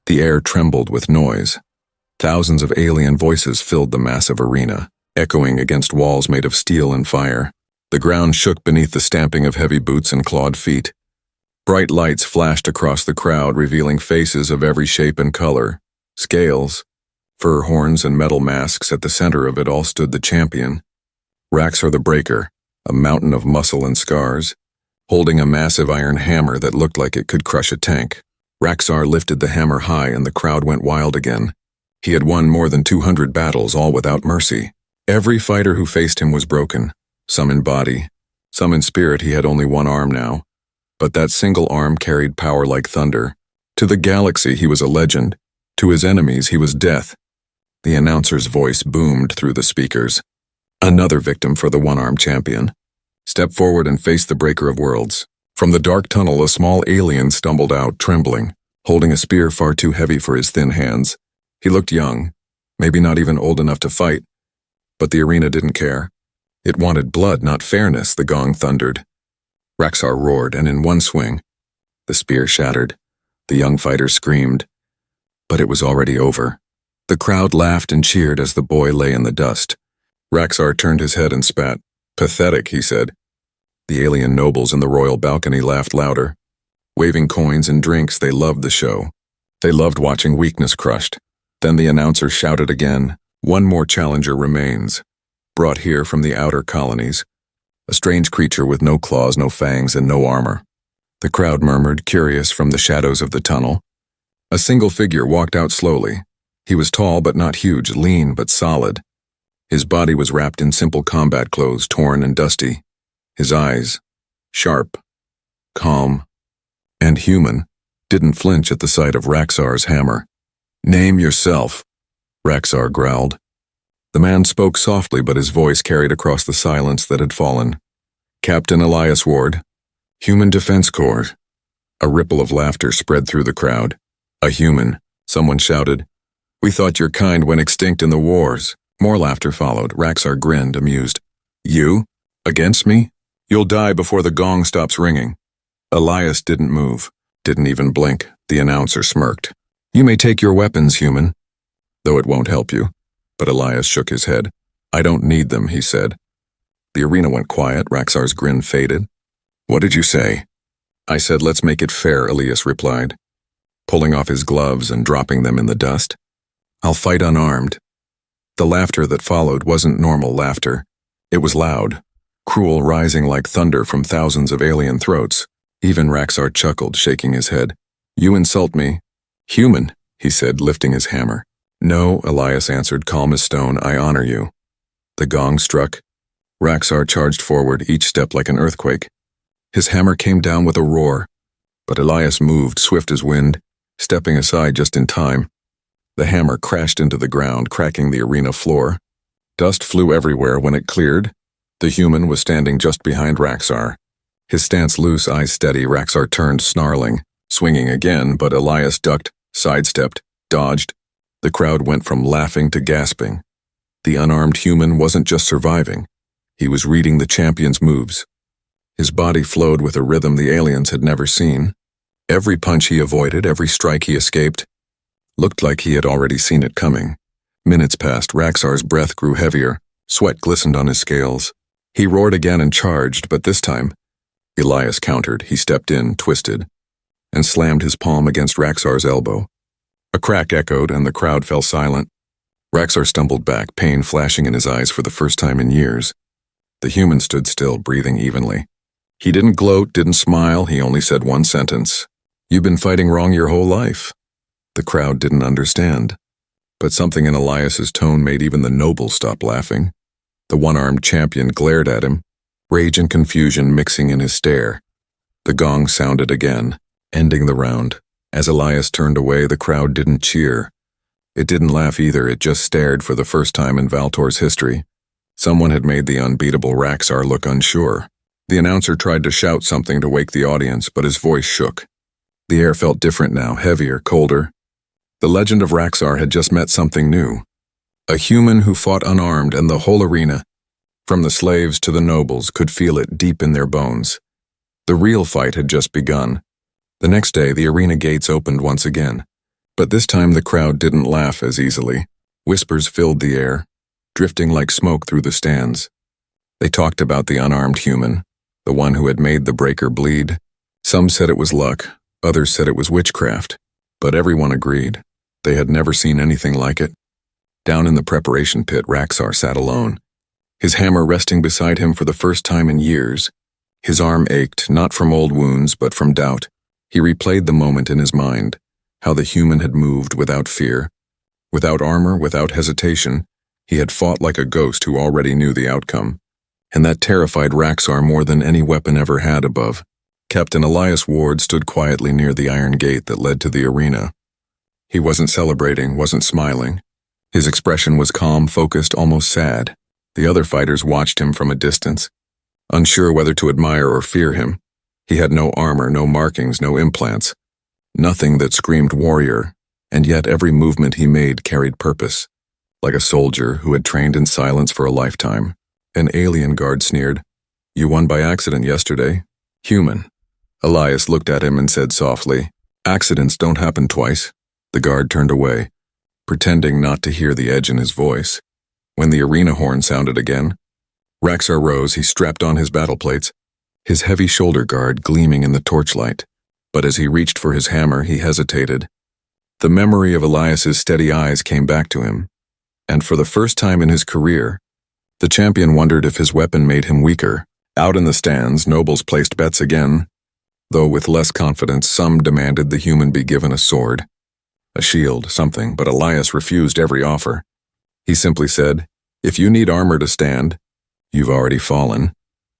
The air trembled with noise. Thousands of alien voices filled the massive arena, echoing against walls made of steel and fire. The ground shook beneath the stamping of heavy boots and clawed feet. Bright lights flashed across the crowd, revealing faces of every shape and color. Scales, fur horns, and metal masks. At the center of it all stood the champion, Raxar the Breaker, a mountain of muscle and scars, holding a massive iron hammer that looked like it could crush a tank. Raxar lifted the hammer high and the crowd went wild again. He had won more than 200 battles, all without mercy. Every fighter who faced him was broken, some in body, some in spirit. He had only one arm now, but that single arm carried power like thunder. To the galaxy, he was a legend. To his enemies, he was death. The announcer's voice boomed through the speakers. Another victim for the one-armed champion. Step forward and face the Breaker of Worlds. From the dark tunnel, a small alien stumbled out, trembling, holding a spear far too heavy for his thin hands. He looked young, maybe not even old enough to fight, but the arena didn't care. It wanted blood, not fairness, the gong thundered. Raxar roared, and in one swing, the spear shattered. The young fighter screamed, but it was already over. The crowd laughed and cheered as the boy lay in the dust. Raxar turned his head and spat. "Pathetic," he said. The alien nobles in the royal balcony laughed louder. Waving coins and drinks, they loved the show. They loved watching weakness crushed. Then the announcer shouted again, "One more challenger remains, brought here from the outer colonies. A strange creature with no claws, no fangs, and no armor." The crowd murmured, curious, from the shadows of the tunnel. A single figure walked out slowly. He was tall but not huge, lean but solid. His body was wrapped in simple combat clothes, torn and dusty. His eyes, sharp, calm, and human, didn't flinch at the sight of Raxar's hammer. "Name yourself," Raxar growled. The man spoke softly, but his voice carried across the silence that had fallen. "Captain Elias Ward, Human Defense Corps." A ripple of laughter spread through the crowd. "A human," someone shouted. "We thought your kind went extinct in the wars." More laughter followed. Raxar grinned, amused. "You? Against me? You'll die before the gong stops ringing." Elias didn't move, didn't even blink. The announcer smirked. "You may take your weapons, human, though it won't help you." But Elias shook his head. "I don't need them," he said. The arena went quiet. Raxar's grin faded. "What did you say?" "I said, let's make it fair," Elias replied, pulling off his gloves and dropping them in the dust. "I'll fight unarmed." The laughter that followed wasn't normal laughter. It was loud, cruel, rising like thunder from thousands of alien throats. Even Raxar chuckled, shaking his head. "You insult me." "Human," he said, lifting his hammer. "No," Elias answered, calm as stone, "I honor you." The gong struck. Raxar charged forward, each step like an earthquake. His hammer came down with a roar, but Elias moved, swift as wind, stepping aside just in time. The hammer crashed into the ground, cracking the arena floor. Dust flew everywhere. When it cleared, the human was standing just behind Raxar. His stance loose, eyes steady. Raxar turned, snarling, swinging again, but Elias ducked, sidestepped, dodged. The crowd went from laughing to gasping. The unarmed human wasn't just surviving. He was reading the champion's moves. His body flowed with a rhythm the aliens had never seen. Every punch he avoided, every strike he escaped, looked like he had already seen it coming. Minutes passed. Raxar's breath grew heavier. Sweat glistened on his scales. He roared again and charged, but this time, Elias countered. He stepped in, twisted, and slammed his palm against Raxar's elbow. A crack echoed, and the crowd fell silent. Raxar stumbled back, pain flashing in his eyes for the first time in years. The human stood still, breathing evenly. He didn't gloat, didn't smile. He only said one sentence. "You've been fighting wrong your whole life." The crowd didn't understand, but something in Elias's tone made even the nobles stop laughing. The one-armed champion glared at him, rage and confusion mixing in his stare. The gong sounded again, ending the round. As Elias turned away, the crowd didn't cheer. It didn't laugh either. It just stared. For the first time in Valtor's history, someone had made the unbeatable Raxar look unsure. The announcer tried to shout something to wake the audience, but his voice shook. The air felt different now, heavier, colder. The legend of Raxar had just met something new. A human who fought unarmed, and the whole arena, from the slaves to the nobles, could feel it deep in their bones. The real fight had just begun. The next day, the arena gates opened once again. But this time the crowd didn't laugh as easily. Whispers filled the air, drifting like smoke through the stands. They talked about the unarmed human, the one who had made the breaker bleed. Some said it was luck, others said it was witchcraft, but everyone agreed. They had never seen anything like it. Down in the preparation pit, Raxar sat alone, his hammer resting beside him for the first time in years. His arm ached, not from old wounds, but from doubt. He replayed the moment in his mind, how the human had moved without fear. Without armor, without hesitation, he had fought like a ghost who already knew the outcome. And that terrified Raxar more than any weapon ever had above. Captain Elias Ward stood quietly near the iron gate that led to the arena. He wasn't celebrating, wasn't smiling. His expression was calm, focused, almost sad. The other fighters watched him from a distance, unsure whether to admire or fear him. He had no armor, no markings, no implants. Nothing that screamed warrior, and yet every movement he made carried purpose, like a soldier who had trained in silence for a lifetime. An alien guard sneered, "You won by accident yesterday. Human." Elias looked at him and said softly, "Accidents don't happen twice." The guard turned away, pretending not to hear the edge in his voice. When the arena horn sounded again, Raxar rose. He strapped on his battle plates, his heavy shoulder guard gleaming in the torchlight. But as he reached for his hammer, he hesitated. The memory of Elias's steady eyes came back to him, and for the first time in his career, the champion wondered if his weapon made him weaker. Out in the stands, nobles placed bets again, though with less confidence. Some demanded the human be given a sword, a shield, something, but Elias refused every offer. He simply said, "If you need armor to stand, you've already fallen."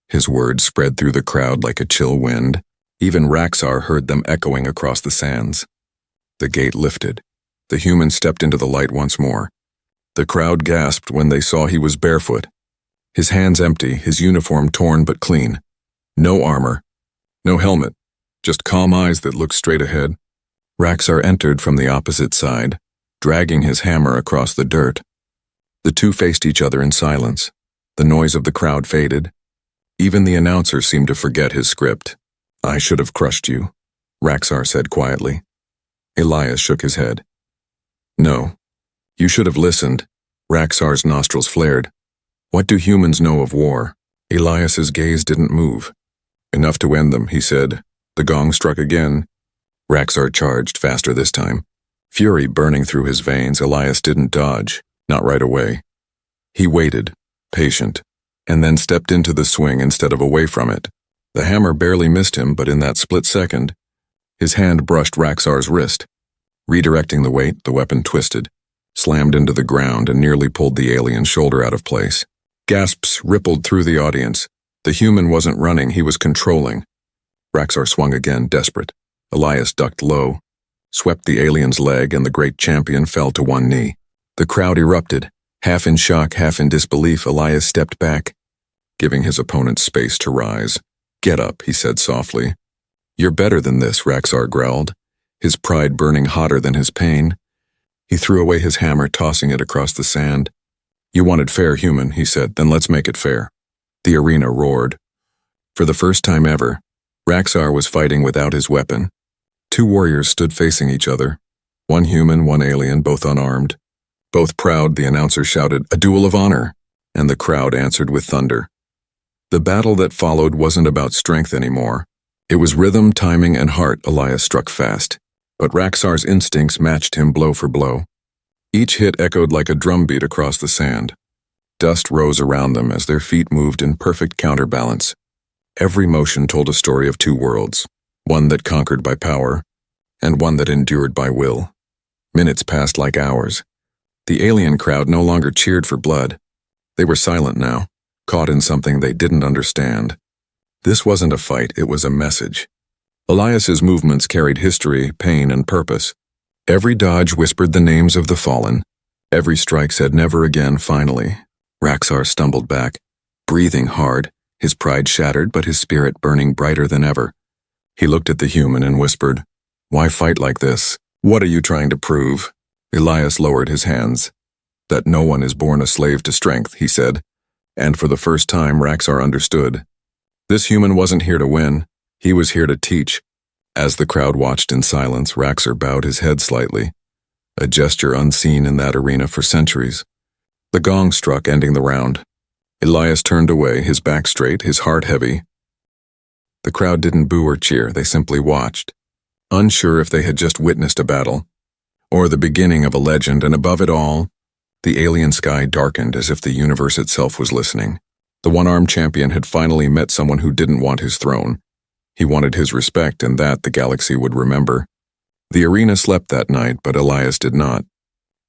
His words spread through the crowd like a chill wind. Even Raxar heard them echoing across the sands. The gate lifted. The human stepped into the light once more. The crowd gasped when they saw he was barefoot, his hands empty, his uniform torn but clean. No armor, no helmet, just calm eyes that looked straight ahead. Raxar entered from the opposite side, dragging his hammer across the dirt. The two faced each other in silence. The noise of the crowd faded. Even the announcer seemed to forget his script. "I should have crushed you," Raxar said quietly. Elias shook his head. "No, you should have listened." Raxar's nostrils flared. "What do humans know of war?" Elias's gaze didn't move. "Enough to end them," he said. The gong struck again. Raxar charged, faster this time. Fury burning through his veins. Elias didn't dodge, not right away. He waited, patient, and then stepped into the swing instead of away from it. The hammer barely missed him, but in that split second, his hand brushed Raxar's wrist. Redirecting the weight, the weapon twisted, slammed into the ground, and nearly pulled the alien's shoulder out of place. Gasps rippled through the audience. The human wasn't running, he was controlling. Raxar swung again, desperate. Elias ducked low, swept the alien's leg, and the great champion fell to one knee. The crowd erupted. Half in shock, half in disbelief, Elias stepped back, giving his opponent space to rise. "Get up," he said softly. "You're better than this," Raxar growled, his pride burning hotter than his pain. He threw away his hammer, tossing it across the sand. "You wanted fair, human," he said, "then let's make it fair." The arena roared. For the first time ever, Raxar was fighting without his weapon. Two warriors stood facing each other, one human, one alien, both unarmed. Both proud, the announcer shouted, "A duel of honor," and the crowd answered with thunder. The battle that followed wasn't about strength anymore. It was rhythm, timing, and heart. Elias struck fast, but Raxar's instincts matched him blow for blow. Each hit echoed like a drumbeat across the sand. Dust rose around them as their feet moved in perfect counterbalance. Every motion told a story of two worlds, one that conquered by power, and one that endured by will. Minutes passed like hours. The alien crowd no longer cheered for blood. They were silent now, caught in something they didn't understand. This wasn't a fight, it was a message. Elias's movements carried history, pain, and purpose. Every dodge whispered the names of the fallen. Every strike said never again, finally. Raxar stumbled back, breathing hard, his pride shattered but his spirit burning brighter than ever. He looked at the human and whispered, "Why fight like this? What are you trying to prove?" Elias lowered his hands. "That no one is born a slave to strength," he said, and for the first time Raxar understood. This human wasn't here to win, he was here to teach. As the crowd watched in silence, Raxar bowed his head slightly. a gesture unseen in that arena for centuries. The gong struck, ending the round. Elias turned away, his back straight, his heart heavy. The crowd didn't boo or cheer, they simply watched, unsure if they had just witnessed a battle, or the beginning of a legend, and above it all, the alien sky darkened as if the universe itself was listening. The one-armed champion had finally met someone who didn't want his throne. He wanted his respect, and that the galaxy would remember. The arena slept that night, but Elias did not.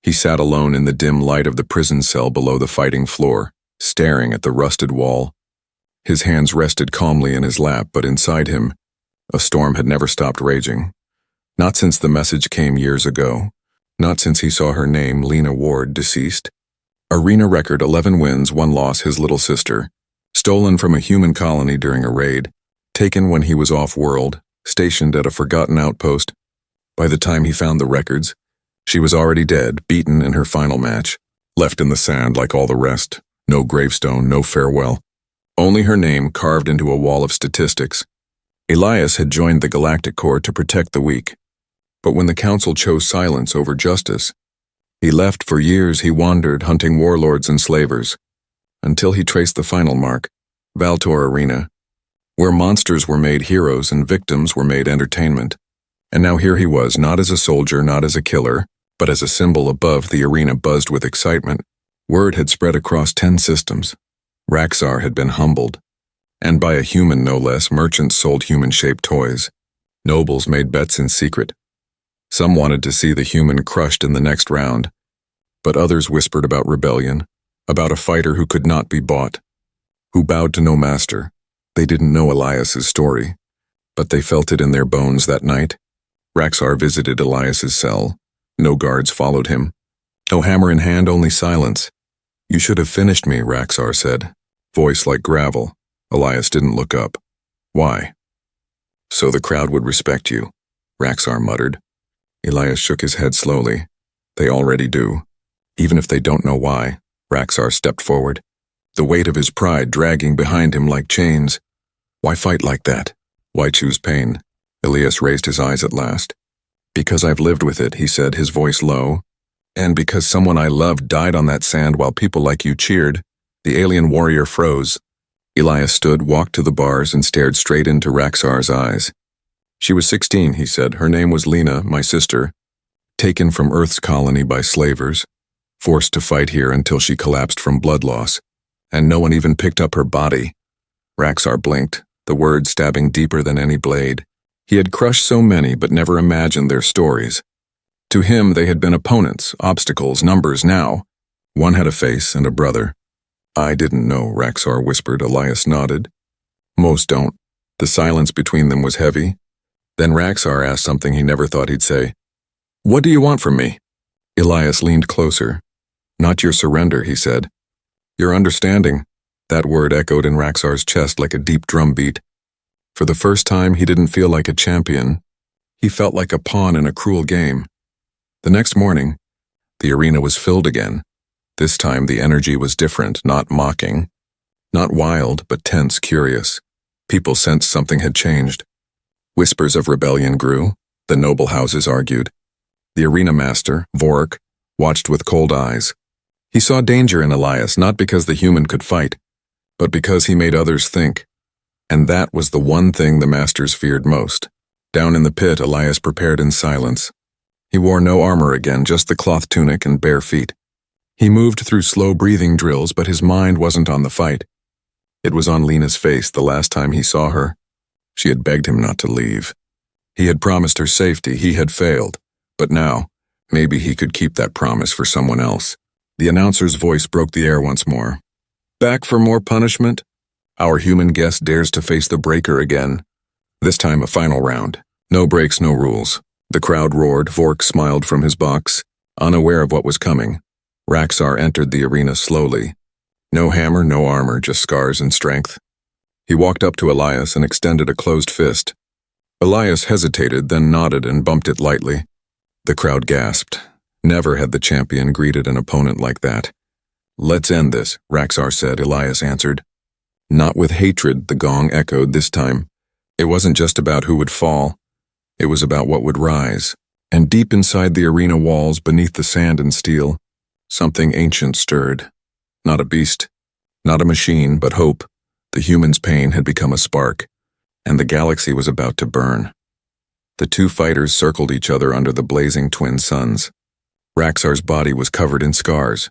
He sat alone in the dim light of the prison cell below the fighting floor, staring at the rusted wall. His hands rested calmly in his lap, but inside him, a storm had never stopped raging. Not since the message came years ago. Not since he saw her name, Lena Ward, deceased. Arena record: 11 wins, 1 loss, his little sister. Stolen from a human colony during a raid. Taken when he was off-world, stationed at a forgotten outpost. By the time he found the records, she was already dead, beaten in her final match. Left in the sand like all the rest. No gravestone, no farewell. Only her name carved into a wall of statistics. Elias had joined the Galactic Corps to protect the weak. But when the Council chose silence over justice, he left. For years he wandered, hunting warlords and slavers, until he traced the final mark, Valtor Arena, where monsters were made heroes and victims were made entertainment. And now here he was, not as a soldier, not as a killer, but as a symbol. Above, the arena buzzed with excitement. Word had spread across 10 systems. Raxar had been humbled. And by a human, no less. Merchants sold human-shaped toys. Nobles made bets in secret. Some wanted to see the human crushed in the next round, but others whispered about rebellion, about a fighter who could not be bought, who bowed to no master. They didn't know Elias's story, but they felt it in their bones that night. Raxar visited Elias's cell. No guards followed him. No hammer in hand, only silence. "You should have finished me," Raxar said, voice like gravel. Elias didn't look up. "Why?" "So the crowd would respect you," Raxar muttered. Elias shook his head slowly. "They already do. Even if they don't know why." Raxar stepped forward, the weight of his pride dragging behind him like chains. "Why fight like that? Why choose pain?" Elias raised his eyes at last. "Because I've lived with it," he said, his voice low. "And because someone I loved died on that sand while people like you cheered." The alien warrior froze. Elias stood, walked to the bars, and stared straight into Raxar's eyes. "She was 16, he said. Her name was Lena, my sister. Taken from Earth's colony by slavers. Forced to fight here until she collapsed from blood loss. And no one even picked up her body." Raxar blinked, the words stabbing deeper than any blade. He had crushed so many, but never imagined their stories. To him, they had been opponents, obstacles, numbers. Now, one had a face and a brother. "I didn't know," Raxar whispered. Elias nodded. "Most don't." The silence between them was heavy. Then Raxar asked something he never thought he'd say. "What do you want from me?" Elias leaned closer. "Not your surrender," he said. "Your understanding." That word echoed in Raxar's chest like a deep drum beat. For the first time, he didn't feel like a champion. He felt like a pawn in a cruel game. The next morning, the arena was filled again. This time the energy was different, not mocking. Not wild, but tense, curious. People sensed something had changed. Whispers of rebellion grew. The noble houses argued. The arena master, Vork, watched with cold eyes. He saw danger in Elias, not because the human could fight, but because he made others think. And that was the one thing the masters feared most. Down in the pit, Elias prepared in silence. He wore no armor again, just the cloth tunic and bare feet. He moved through slow breathing drills, but his mind wasn't on the fight. It was on Lena's face the last time he saw her. She had begged him not to leave. He had promised her safety. He had failed. But now, maybe he could keep that promise for someone else. The announcer's voice broke the air once more. "Back for more punishment? Our human guest dares to face the breaker again. This time a final round. No breaks, no rules." The crowd roared. Vork smiled from his box, unaware of what was coming. Raxar entered the arena slowly. No hammer, no armor, just scars and strength. He walked up to Elias and extended a closed fist. Elias hesitated, then nodded and bumped it lightly. The crowd gasped. Never had the champion greeted an opponent like that. "Let's end this," Raxar said. Elias answered. Not with hatred, the gong echoed this time. It wasn't just about who would fall. It was about what would rise. And deep inside the arena walls, beneath the sand and steel, something ancient stirred. Not a beast, not a machine, but hope. The human's pain had become a spark, and the galaxy was about to burn. The two fighters circled each other under the blazing twin suns. Raxar's body was covered in scars,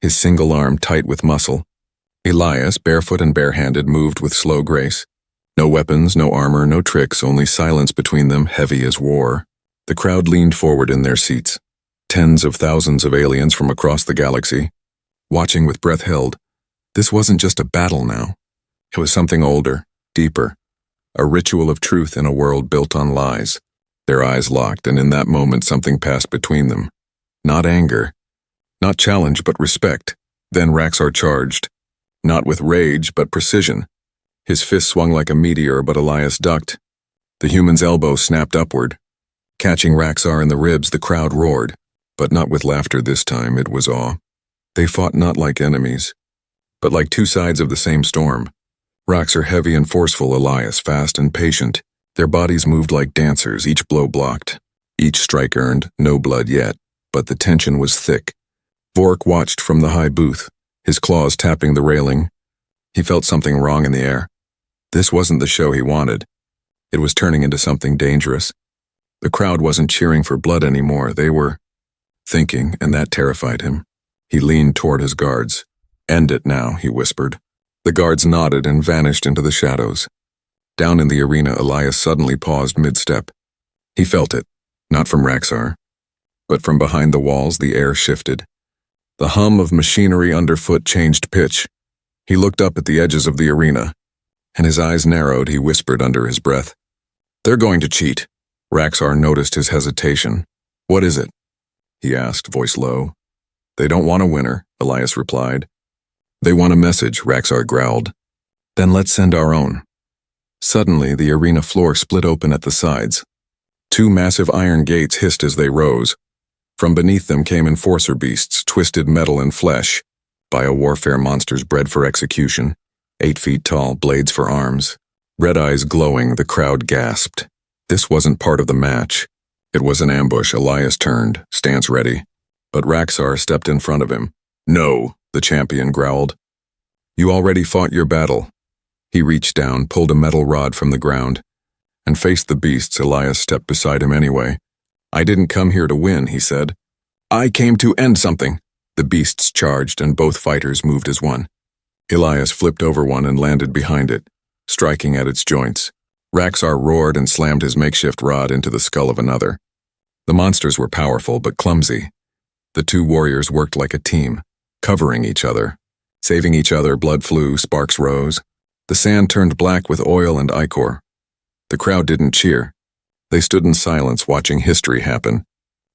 his single arm tight with muscle. Elias, barefoot and barehanded, moved with slow grace. No weapons, no armor, no tricks, only silence between them, heavy as war. The crowd leaned forward in their seats. Tens of thousands of aliens from across the galaxy, watching with breath held. This wasn't just a battle now. It was something older, deeper. A ritual of truth in a world built on lies. Their eyes locked, and in that moment something passed between them. Not anger, not challenge, but respect. Then Raxar charged. Not with rage, but precision. His fist swung like a meteor, but Elias ducked. The human's elbow snapped upward. Catching Raxar in the ribs, the crowd roared. But not with laughter this time, it was awe. They fought not like enemies, but like two sides of the same storm. Raxar heavy and forceful, Elias fast and patient. Their bodies moved like dancers, each blow blocked. Each strike earned, no blood yet, but the tension was thick. Vork watched from the high booth, his claws tapping the railing. He felt something wrong in the air. This wasn't the show he wanted. It was turning into something dangerous. The crowd wasn't cheering for blood anymore. They were thinking, and that terrified him. He leaned toward his guards. "End it now," he whispered. The guards nodded and vanished into the shadows. Down in the arena, Elias suddenly paused mid-step. He felt it, not from Raxar, but from behind the walls. The air shifted. The hum of machinery underfoot changed pitch. He looked up at the edges of the arena, and his eyes narrowed. He whispered under his breath, "They're going to cheat." Raxar noticed his hesitation. "What is it?" he asked, voice low. "They don't want a winner," Elias replied. "They want a message," Raxar growled. "Then let's send our own." Suddenly, the arena floor split open at the sides. Two massive iron gates hissed as they rose. From beneath them came enforcer beasts, twisted metal and flesh, bio-warfare monsters bred for execution, 8 feet tall, blades for arms. Red eyes glowing, the crowd gasped. This wasn't part of the match. It was an ambush. Elias turned, stance ready. But Raxar stepped in front of him. "No," the champion growled. "You already fought your battle." He reached down, pulled a metal rod from the ground, and faced the beasts. Elias stepped beside him anyway. "I didn't come here to win," he said. "I came to end something." The beasts charged, and both fighters moved as one. Elias flipped over one and landed behind it, striking at its joints. Raxar roared and slammed his makeshift rod into the skull of another. The monsters were powerful but clumsy. The two warriors worked like a team, covering each other, saving each other. Blood flew, sparks rose. The sand turned black with oil and ichor. The crowd didn't cheer. They stood in silence, watching history happen.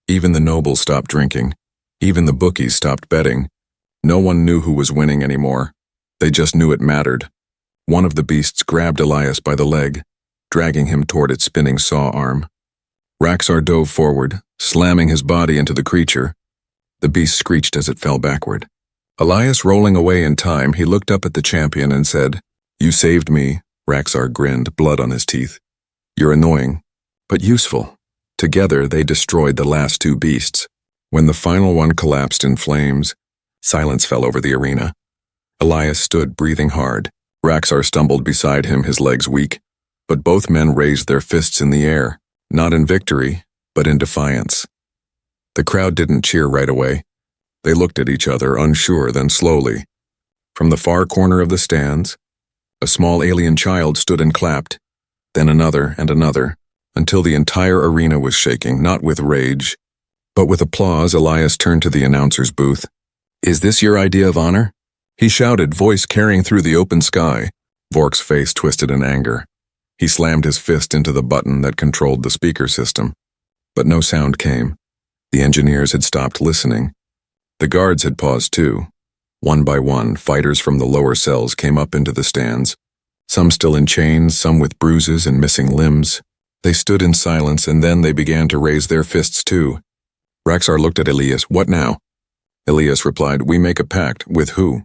Even the nobles stopped drinking. Even the bookies stopped betting. No one knew who was winning anymore. They just knew it mattered. One of the beasts grabbed Elias by the leg, dragging him toward its spinning saw arm. Raxar dove forward, slamming his body into the creature. The beast screeched as it fell backward. Elias rolling away in time, he looked up at the champion and said, "You saved me." Raxar grinned, blood on his teeth. "You're annoying, but useful." Together, they destroyed the last two beasts. When the final one collapsed in flames, silence fell over the arena. Elias stood, breathing hard. Raxar stumbled beside him, his legs weak. But both men raised their fists in the air, not in victory, but in defiance. The crowd didn't cheer right away. They looked at each other, unsure, then slowly. From the far corner of the stands, a small alien child stood and clapped, then another and another, until the entire arena was shaking, not with rage, but with applause. Elias turned to the announcer's booth. "Is this your idea of honor?" he shouted, voice carrying through the open sky. Vork's face twisted in anger. He slammed his fist into the button that controlled the speaker system. But no sound came. The engineers had stopped listening. The guards had paused too. One by one, fighters from the lower cells came up into the stands, some still in chains, some with bruises and missing limbs. They stood in silence, and then they began to raise their fists too. Raxar looked at Elias. "What now?" Elias replied, "We make a pact." "With who?"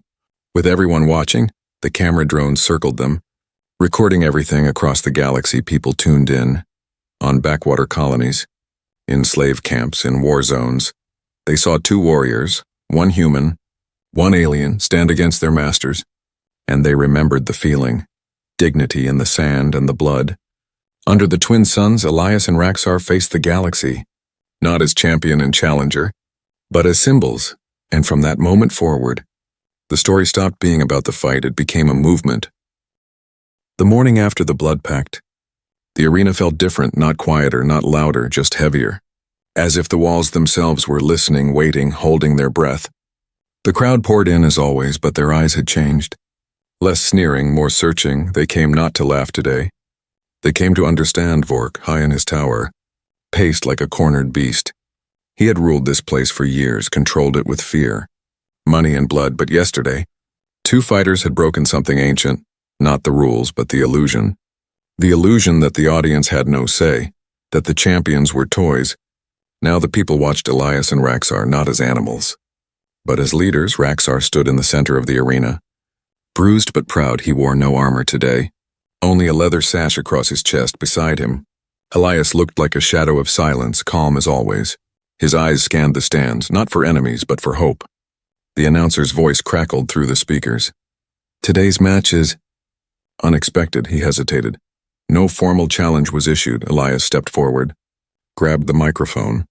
"With everyone watching." The camera drones circled them, recording everything across the galaxy. People tuned in, on backwater colonies, in slave camps, in war zones. They saw two warriors, one human, one alien, stand against their masters, and they remembered the feeling, dignity in the sand and the blood. Under the twin suns, Elias and Raxar faced the galaxy, not as champion and challenger, but as symbols, and from that moment forward, the story stopped being about the fight, it became a movement. The morning after the blood pact, the arena felt different, not quieter, not louder, just heavier, as if the walls themselves were listening, waiting, holding their breath. The crowd poured in as always, but their eyes had changed. Less sneering, more searching, they came not to laugh today. They came to understand Vork, high in his tower, paced like a cornered beast. He had ruled this place for years, controlled it with fear, money and blood, but yesterday, two fighters had broken something ancient, not the rules, but the illusion. The illusion that the audience had no say, that the champions were toys. Now the people watched Elias and Raxar not as animals, but as leaders. Raxar stood in the center of the arena. Bruised but proud, he wore no armor today, only a leather sash across his chest. Beside him, Elias looked like a shadow of silence, calm as always. His eyes scanned the stands, not for enemies, but for hope. The announcer's voice crackled through the speakers. Today's match is unexpected. He hesitated. No formal challenge was issued. Elias stepped forward, grabbed the microphone.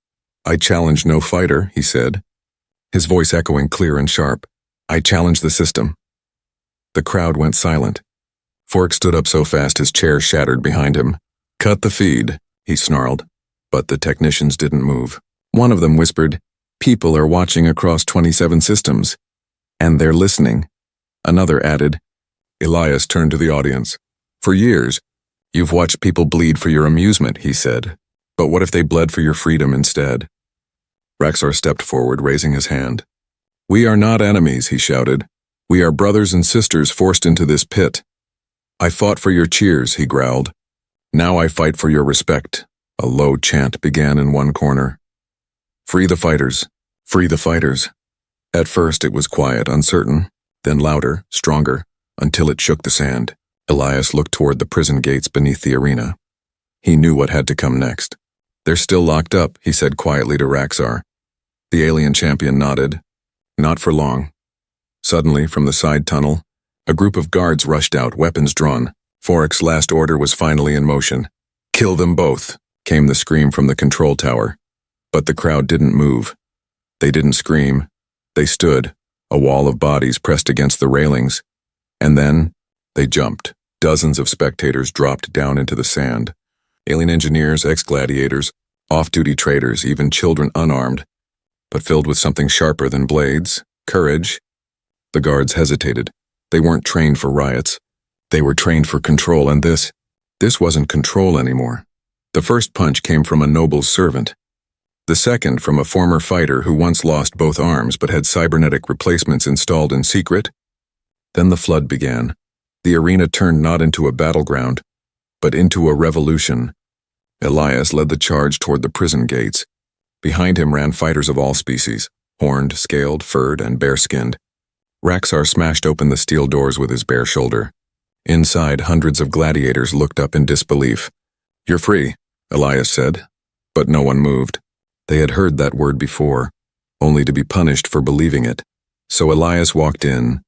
I challenge no fighter, he said, his voice echoing clear and sharp. I challenge the system. The crowd went silent. Fork stood up so fast his chair shattered behind him. Cut the feed, he snarled, but the technicians didn't move. One of them whispered, people are watching across 27 systems, and they're listening. Another added. Elias turned to the audience. For years, you've watched people bleed for your amusement, he said. But what if they bled for your freedom instead? Raxar stepped forward, raising his hand. We are not enemies, he shouted. We are brothers and sisters forced into this pit. I fought for your cheers, he growled. Now I fight for your respect. A low chant began in one corner. Free the fighters. Free the fighters. At first it was quiet, uncertain, then louder, stronger, until it shook the sand. Elias looked toward the prison gates beneath the arena. He knew what had to come next. They're still locked up, he said quietly to Raxar. The alien champion nodded. Not for long. Suddenly, from the side tunnel, a group of guards rushed out, weapons drawn. Fork's last order was finally in motion. Kill them both, came the scream from the control tower. But the crowd didn't move. They didn't scream. They stood, a wall of bodies pressed against the railings. And then, they jumped. Dozens of spectators dropped down into the sand. Alien engineers, ex-gladiators, off-duty traders, even children unarmed, but filled with something sharper than blades, courage. The guards hesitated. They weren't trained for riots. They were trained for control, and this wasn't control anymore. The first punch came from a noble's servant. The second from a former fighter who once lost both arms but had cybernetic replacements installed in secret. Then the flood began. The arena turned not into a battleground, but into a revolution. Elias led the charge toward the prison gates. Behind him ran fighters of all species, horned, scaled, furred, and bare-skinned. Raxar smashed open the steel doors with his bare shoulder. Inside, hundreds of gladiators looked up in disbelief. You're free, Elias said, but no one moved. They had heard that word before, only to be punished for believing it. So Elias walked in,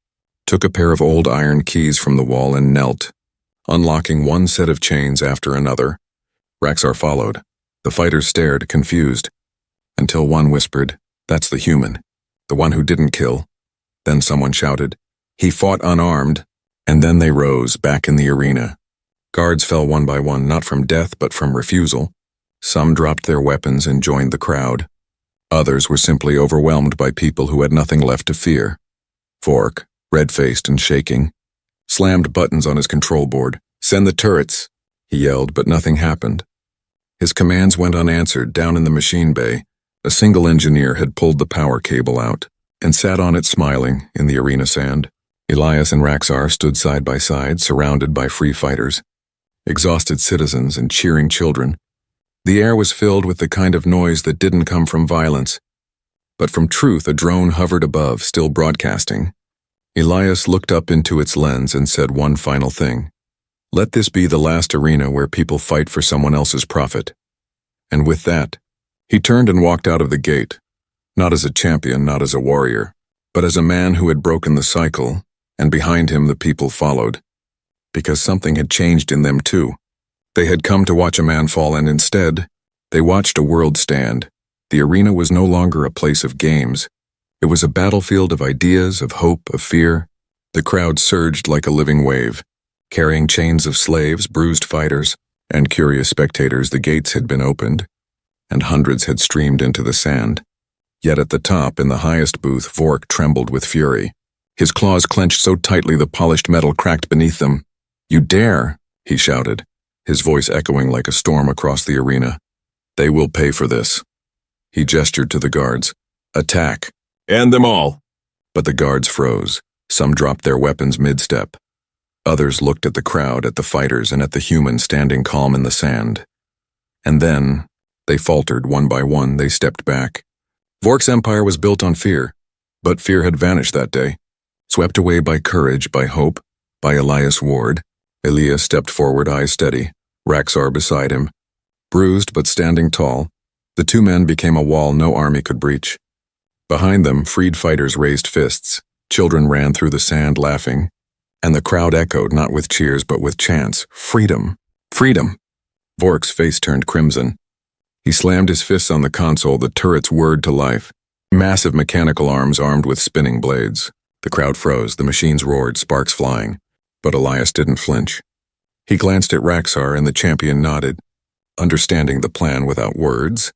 took a pair of old iron keys from the wall and knelt, unlocking one set of chains after another. Raxar followed. The fighters stared, confused, until one whispered, that's the human, the one who didn't kill. Then someone shouted, he fought unarmed, and then they rose, back in the arena. Guards fell one by one, not from death but from refusal. Some dropped their weapons and joined the crowd. Others were simply overwhelmed by people who had nothing left to fear. Fork, red-faced and shaking, slammed buttons on his control board. Send the turrets, he yelled, but nothing happened. His commands went unanswered. Down in the machine bay, a single engineer had pulled the power cable out and sat on it smiling in the arena sand. Elias and Raxar stood side by side, surrounded by free fighters, exhausted citizens and cheering children. The air was filled with the kind of noise that didn't come from violence, but from truth. A drone hovered above, still broadcasting. Elias looked up into its lens and said one final thing. Let this be the last arena where people fight for someone else's profit. And with that, He turned and walked out of the gate, not as a champion, not as a warrior, but as a man who had broken the cycle, and behind him the people followed. Because something had changed in them too. They had come to watch a man fall, and instead, they watched a world stand. The arena was no longer a place of games. It was a battlefield of ideas, of hope, of fear. The crowd surged like a living wave, carrying chains of slaves, bruised fighters, and curious spectators. The gates had been opened, and hundreds had streamed into the sand. Yet at the top, in the highest booth, Vork trembled with fury. His claws clenched so tightly the polished metal cracked beneath them. "You dare!" he shouted, his voice echoing like a storm across the arena. "They will pay for this." He gestured to the guards. "Attack! End them all!" But the guards froze. Some dropped their weapons mid-step. Others looked at the crowd, at the fighters, and at the human standing calm in the sand. And then, they faltered one by one. They stepped back. Vork's empire was built on fear, but fear had vanished that day. Swept away by courage, by hope, by Elias Ward. Elias stepped forward, eyes steady, Raxar beside him. Bruised but standing tall, the two men became a wall no army could breach. Behind them, freed fighters raised fists. Children ran through the sand laughing, and the crowd echoed not with cheers but with chants. Freedom! Freedom! Vork's face turned crimson. He slammed his fists on the console, the turrets whirred to life. Massive mechanical arms armed with spinning blades. The crowd froze, the machines roared, sparks flying. But Elias didn't flinch. He glanced at Raxar, and the champion nodded, understanding the plan without words.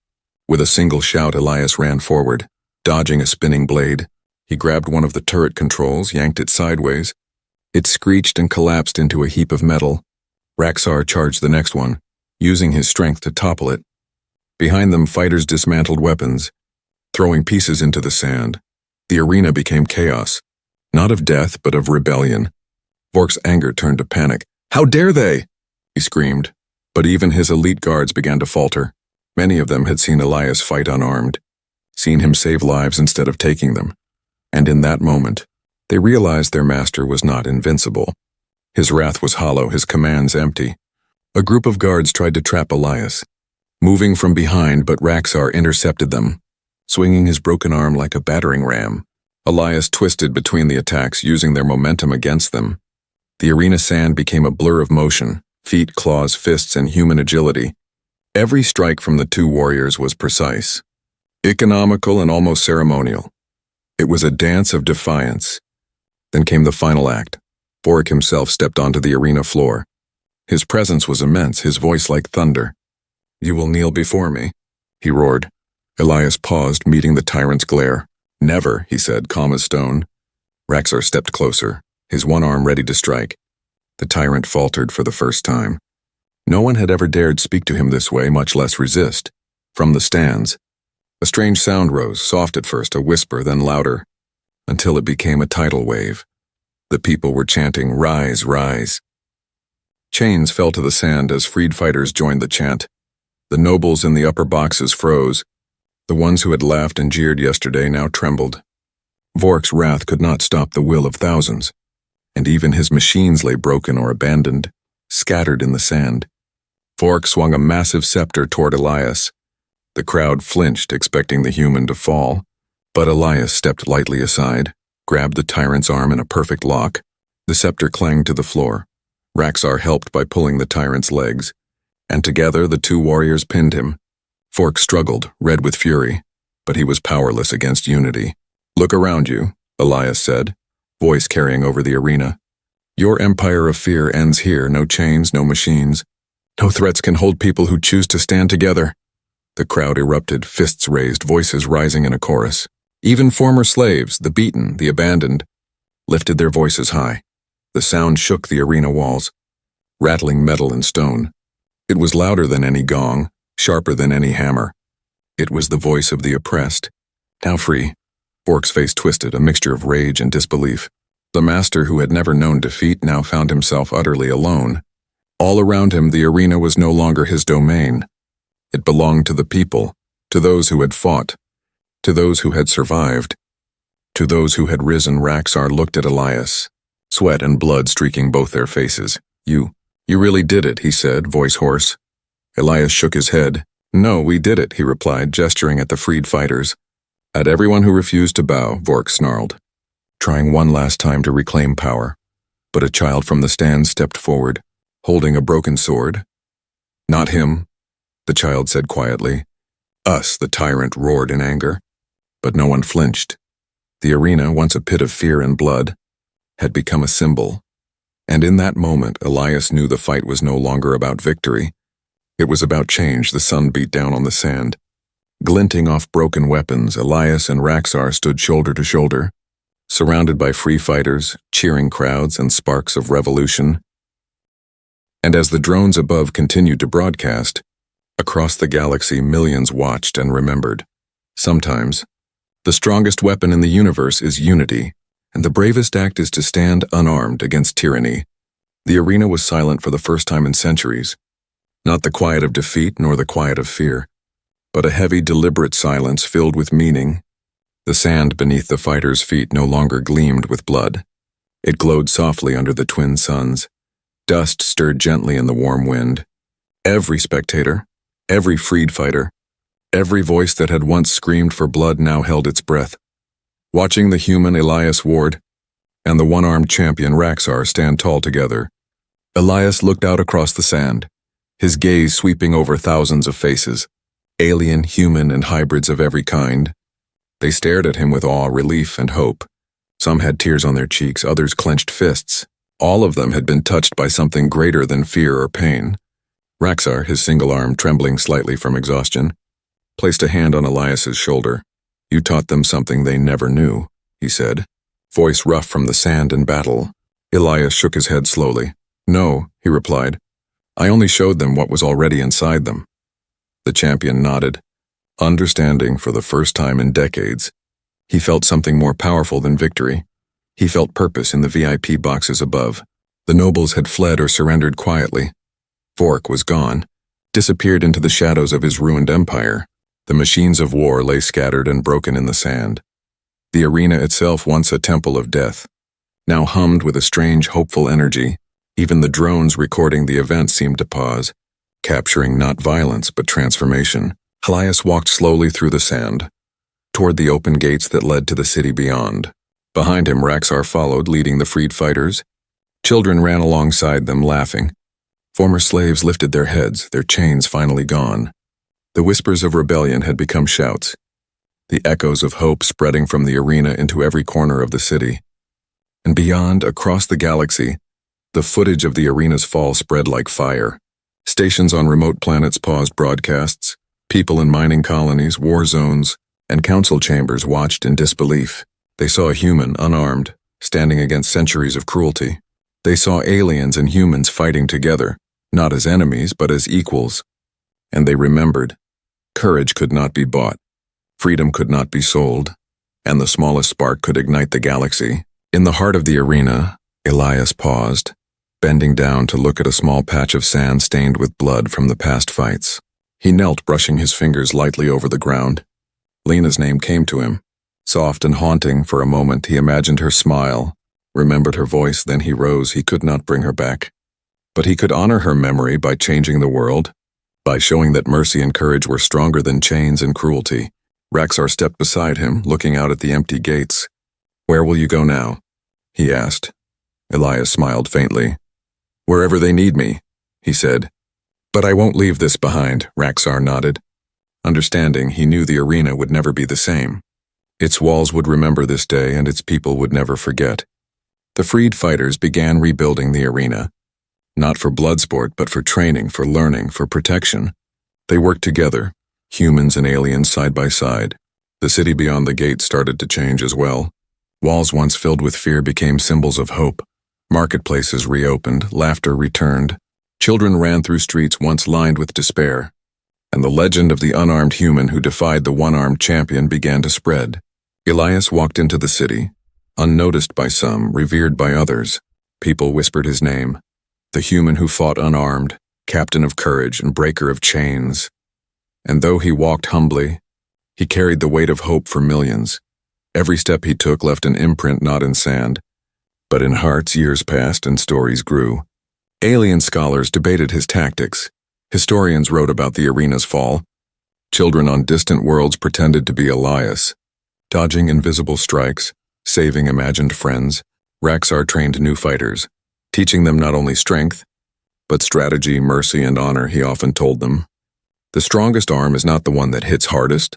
With a single shout, Elias ran forward, dodging a spinning blade. He grabbed one of the turret controls, yanked it sideways. It screeched and collapsed into a heap of metal. Raxar charged the next one, using his strength to topple it. Behind them, fighters dismantled weapons, throwing pieces into the sand. The arena became chaos, not of death, but of rebellion. Vork's anger turned to panic. "How dare they!" he screamed. But even his elite guards began to falter. Many of them had seen Elias fight unarmed, seen him save lives instead of taking them. And in that moment, they realized their master was not invincible. His wrath was hollow, his commands empty. A group of guards tried to trap Elias, moving from behind, but Raxar intercepted them, swinging his broken arm like a battering ram. Elias twisted between the attacks, using their momentum against them. The arena sand became a blur of motion, feet, claws, fists, and human agility. Every strike from the two warriors was precise, economical, and almost ceremonial. It was a dance of defiance. Then came the final act. Vork himself stepped onto the arena floor. His presence was immense, his voice like thunder. "You will kneel before me," he roared. Elias paused, meeting the tyrant's glare. "Never," he said, calm as stone. Raxar stepped closer, his one arm ready to strike. The tyrant faltered for the first time. No one had ever dared speak to him this way, much less resist. From the stands, a strange sound rose, soft at first, a whisper, then louder, until it became a tidal wave. The people were chanting, "Rise, rise." Chains fell to the sand as freed fighters joined the chant. The nobles in the upper boxes froze. The ones who had laughed and jeered yesterday now trembled. Vork's wrath could not stop the will of thousands, and even his machines lay broken or abandoned, scattered in the sand. Vork swung a massive scepter toward Elias. The crowd flinched, expecting the human to fall, but Elias stepped lightly aside, grabbed the tyrant's arm in a perfect lock. The scepter clanged to the floor. Raxar helped by pulling the tyrant's legs, and together the two warriors pinned him. Vork struggled, red with fury, but he was powerless against unity. "Look around you," Elias said, voice carrying over the arena. "Your empire of fear ends here. No chains, no machines. No threats can hold people who choose to stand together." The crowd erupted, fists raised, voices rising in a chorus. Even former slaves, the beaten, the abandoned, lifted their voices high. The sound shook the arena walls, rattling metal and stone. It was louder than any gong, sharper than any hammer. It was the voice of the oppressed, now free. Vork's face twisted, a mixture of rage and disbelief. The master who had never known defeat now found himself utterly alone. All around him, the arena was no longer his domain. It belonged to the people, to those who had fought, to those who had survived, to those who had risen. Raxar looked at Elias, sweat and blood streaking both their faces. You really did it," he said, voice hoarse. Elias shook his head, No, we did it, he replied, gesturing at the freed fighters. At everyone who refused to bow, Vork snarled, trying one last time to reclaim power. But a child from the stand stepped forward, holding a broken sword. Not him, the child said quietly. Us, the tyrant roared in anger. But no one flinched. The arena, once a pit of fear and blood, had become a symbol. And in that moment, Elias knew the fight was no longer about victory. It was about change. The sun beat down on the sand. Glinting off broken weapons, Elias and Raxar stood shoulder to shoulder, surrounded by free fighters, cheering crowds, and sparks of revolution. And as the drones above continued to broadcast, across the galaxy millions watched and remembered. Sometimes, the strongest weapon in the universe is unity, and the bravest act is to stand unarmed against tyranny. The arena was silent for the first time in centuries. Not the quiet of defeat nor the quiet of fear, but a heavy, deliberate silence filled with meaning. The sand beneath the fighters' feet no longer gleamed with blood. It glowed softly under the twin suns. Dust stirred gently in the warm wind. Every spectator, every freed fighter, every voice that had once screamed for blood now held its breath, watching the human Elias Ward and the one-armed champion Raxar stand tall together. Elias looked out across the sand, his gaze sweeping over thousands of faces, alien, human, and hybrids of every kind. They stared at him with awe, relief, and hope. Some had tears on their cheeks, others clenched fists. All of them had been touched by something greater than fear or pain. Raxar, his single arm trembling slightly from exhaustion, placed a hand on Elias's shoulder. You taught them something they never knew, he said, voice rough from the sand and battle. Elias shook his head slowly. No, he replied. I only showed them what was already inside them. The champion nodded, understanding for the first time in decades. He felt something more powerful than victory. He felt purpose in the VIP boxes above. The nobles had fled or surrendered quietly. Vork was gone, disappeared into the shadows of his ruined empire. The machines of war lay scattered and broken in the sand. The arena itself, once a temple of death, now hummed with a strange, hopeful energy. Even the drones recording the event seemed to pause, capturing not violence but transformation. Elias walked slowly through the sand, toward the open gates that led to the city beyond. Behind him, Raxar followed, leading the freed fighters. Children ran alongside them, laughing. Former slaves lifted their heads, their chains finally gone. The whispers of rebellion had become shouts, the echoes of hope spreading from the arena into every corner of the city. And beyond, across the galaxy, the footage of the arena's fall spread like fire. Stations on remote planets paused broadcasts. People in mining colonies, war zones, and council chambers watched in disbelief. They saw a human, unarmed, standing against centuries of cruelty. They saw aliens and humans fighting together, not as enemies, but as equals. And they remembered. Courage could not be bought. Freedom could not be sold. And the smallest spark could ignite the galaxy. In the heart of the arena, Elias paused, bending down to look at a small patch of sand stained with blood from the past fights. He knelt, brushing his fingers lightly over the ground. Lena's name came to him. Soft and haunting, for a moment he imagined her smile, remembered her voice, then he rose. He could not bring her back. But he could honor her memory by changing the world, by showing that mercy and courage were stronger than chains and cruelty. Raxar stepped beside him, looking out at the empty gates. Where will you go now? He asked. Elias smiled faintly. Wherever they need me, he said. But I won't leave this behind, Raxar nodded. Understanding, he knew the arena would never be the same. Its walls would remember this day, and its people would never forget. The freed fighters began rebuilding the arena, not for bloodsport, but for training, for learning, for protection. They worked together, humans and aliens side by side. The city beyond the gate started to change as well. Walls once filled with fear became symbols of hope. Marketplaces reopened, laughter returned. Children ran through streets once lined with despair. And the legend of the unarmed human who defied the one-armed champion began to spread. Elias walked into the city, unnoticed by some, revered by others. People whispered his name. The human who fought unarmed, captain of courage and breaker of chains. And though he walked humbly, he carried the weight of hope for millions. Every step he took left an imprint not in sand, but in hearts. Years passed and stories grew. Alien scholars debated his tactics. Historians wrote about the arena's fall. Children on distant worlds pretended to be Elias, dodging invisible strikes, saving imagined friends. Raxar trained new fighters, teaching them not only strength, but strategy, mercy, and honor, he often told them. The strongest arm is not the one that hits hardest,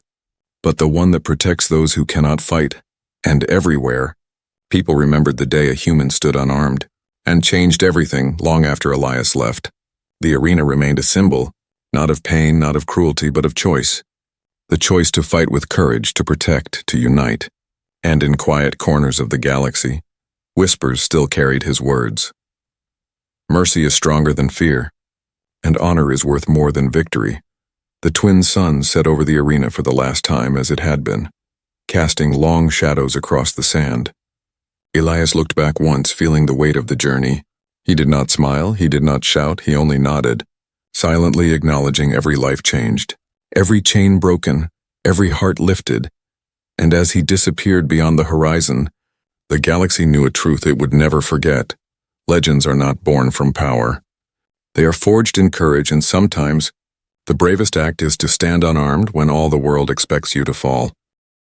but the one that protects those who cannot fight. And everywhere, people remembered the day a human stood unarmed, and changed everything long after Elias left. The arena remained a symbol, not of pain, not of cruelty, but of choice. The choice to fight with courage, to protect, to unite. And in quiet corners of the galaxy, whispers still carried his words. Mercy is stronger than fear, and honor is worth more than victory. The twin suns set over the arena for the last time as it had been, casting long shadows across the sand. Elias looked back once, feeling the weight of the journey. He did not smile, he did not shout, he only nodded, silently acknowledging every life changed, every chain broken, every heart lifted. And as he disappeared beyond the horizon, the galaxy knew a truth it would never forget. Legends are not born from power. They are forged in courage, and sometimes the bravest act is to stand unarmed when all the world expects you to fall.